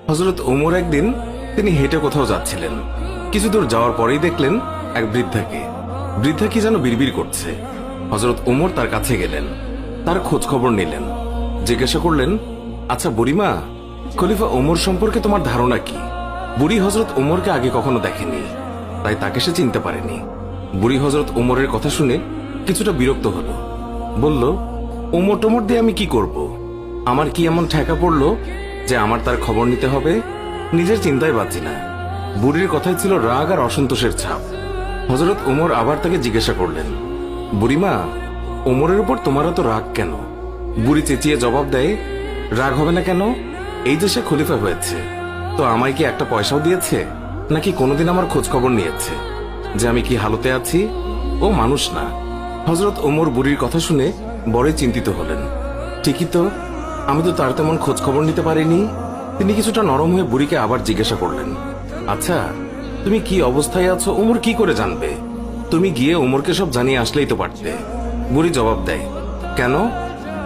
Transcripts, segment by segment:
হযরত ওমর একদিন তিনি হেঁটে কোথাও যাচ্ছিলেন। কিছু দূর যাওয়ার পরেই দেখলেন এক বৃদ্ধাকে। বৃদ্ধা কি যেন বিড়বিড় করছে। হযরত ওমর তার কাছে গেলেন, তার খোঁজ খবর নিলেন, জিজ্ঞাসা করলেন, আচ্ছা বুড়িমা, খলিফা ওমর সম্পর্কে তোমার ধারণা কি? বুড়ি হযরত ওমরকে আগে কখনো দেখেনি, তাই তাকে সে চিনতে পারেনি। বুড়ি হযরত ওমরের কথা শুনে কিছুটা বিরক্ত হলো, বলল, ওমর টোমর দিয়ে আমি কি করব? আমার কি এমন ঠেকা পড়লো যে আমার তার খবর নিতে হবে? নিজের চিন্তায় বাঁচি না। বুড়ির কথায় ছিল রাগ আর অসন্তোষের ছাপ। হযরত ওমর আবার তাকে জিজ্ঞাসা করলেন, বুড়িমা, ওমরের উপর তোমার এত রাগ কেন? বুড়ি চেঁচিয়ে জবাব দেয়, রাগ হবে না কেন? এই যে সে খলিফা হয়েছে, তো আমায় কি একটা পয়সাও দিয়েছে? নাকি কোনোদিন আমার খোঁজ খবর নিয়েছে যে আমি কি হালতে আছি? ও মানুষ না। হযরত ওমর বুড়ির কথা শুনে বড়ই চিন্তিত হলেন। ঠিকই তো, আমি তো তার তেমন খোঁজ খবর নিতে পারিনি। তিনি কিছুটা নরম হয়ে বুড়িকে আবার জিজ্ঞাসা করলেন, আচ্ছা, তুমি কি অবস্থায় আছো ওমর কি করে জানবে? তুমি গিয়ে ওমরকে সব জানিয়ে আসলেই তো পারতে। বুড়ি জবাব দেয়, কেন?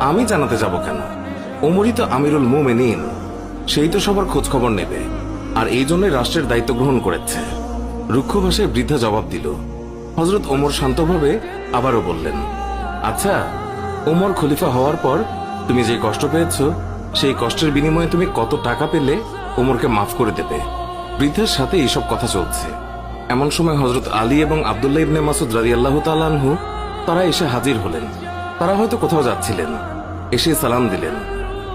আমি জানাতে যাব কেন? ওমরই তো আমিরুল মুমিনিন, সেই তো সবার খোঁজ খবর নেবে, আর এই জন্যই রাষ্ট্রের দায়িত্ব গ্রহণ করেছে। রুক্ষ ভাষায় বৃদ্ধা জবাব দিল। হযরত ওমর শান্তভাবে আবারও বললেন, আচ্ছা, ওমর খলিফা হওয়ার পর তুমি যে কষ্ট পেয়েছো, সেই কষ্টের বিনিময়ে তুমি কত টাকা পেলে ওমরকে মাফ করে দেবে? বৃদ্ধার সাথে এইসব কথা চলছে। এমন সময় হযরত আলী এবং আব্দুল্লাহ ইবনে মাসউদ রাদিয়াল্লাহু তাআলা আনহু তারা এসে হাজির হলেন। তারা হয়তো কোথাও যাচ্ছিলেন। এসে সালাম দিলেন,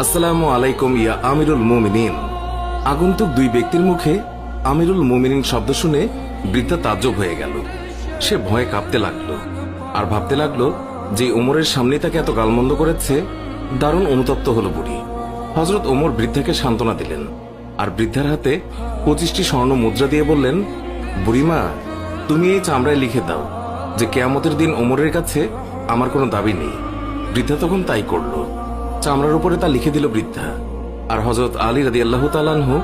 আসসালামু আলাইকুম ইয়া আমিরুল মুমিনিন। আগন্তুক দুই ব্যক্তির মুখে আমিরুল মুমিনিন শব্দ শুনে বৃদ্ধা তাজ্জব হয়ে গেল। সে ভয়ে কাঁপতে লাগলো আর ভাবতে লাগলো যে ওমরের সামনে তাকে এত গালমন্দ করেছে। দারুণ অনুতপ্ত হলো বুড়ি। হযরত ওমর বৃদ্ধাকে সান্ত্বনা দিলেন আর বৃদ্ধার হাতে 25টি স্বর্ণ মুদ্রা দিয়ে বললেন, বুড়িমা, তুমি এই চামড়ায় লিখে দাও যে কিয়ামতের দিন ওমরের কাছে আমার কোনো দাবি নেই। বৃদ্ধা তখন তাই করল। চামড়ার উপরে তা লিখে দিল বৃদ্ধা, আর হযরত আলী রাদিয়াল্লাহু তাআলা আনহু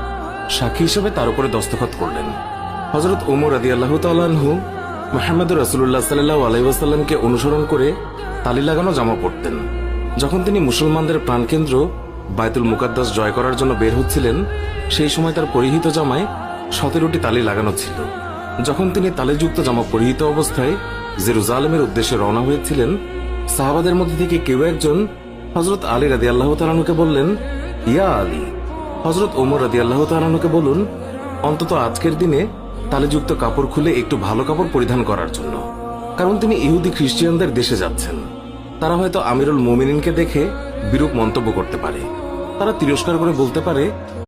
সাক্ষী হিসেবে তার উপরে দস্তখত করলেন। হযরত ওমর রাদিয়াল্লাহু তাআলা আনহু মুহাম্মদুর রাসূলুল্লাহ সাল্লাল্লাহু আলাইহি ওয়াসাল্লামকে অনুসরণ করে তালি লাগানো জামা পরতেন। যখন তিনি মুসলমানদের প্রাণকেন্দ্র বায়তুল মুকাদ্দাস জয় করার জন্য বের হচ্ছিলেন, সেই সময় তার পরিহিত জামায় 17টি তালি লাগানো ছিল। যখন তিনি তালিযুক্ত জামা পরিহিত অবস্থায় জেরুজালেমের উদ্দেশ্যে রওনা হয়েছিলেন, সাহাবাদের মধ্যে থেকে কেউ একজন হযরত আলী রাদিয়াল্লাহু তাআলা আনহুকে বললেন, ইয়া আলী, হযরত ওমর রাদিয়াল্লাহু তাআলা আনহুকে বলুন অন্তত আজকের দিনে তালিযুক্ত কাপড় খুলে একটু ভালো কাপড় পরিধান করার জন্য, কারণ তিনি ইহুদি খ্রিস্টানদের দেশে যাচ্ছেন। তারা হয়তো আমিরুল মুমিনিনকে দেখে বিরূপ মন্তব্য করতে পারে। তারা তিরস্কার করে বলতে পারে,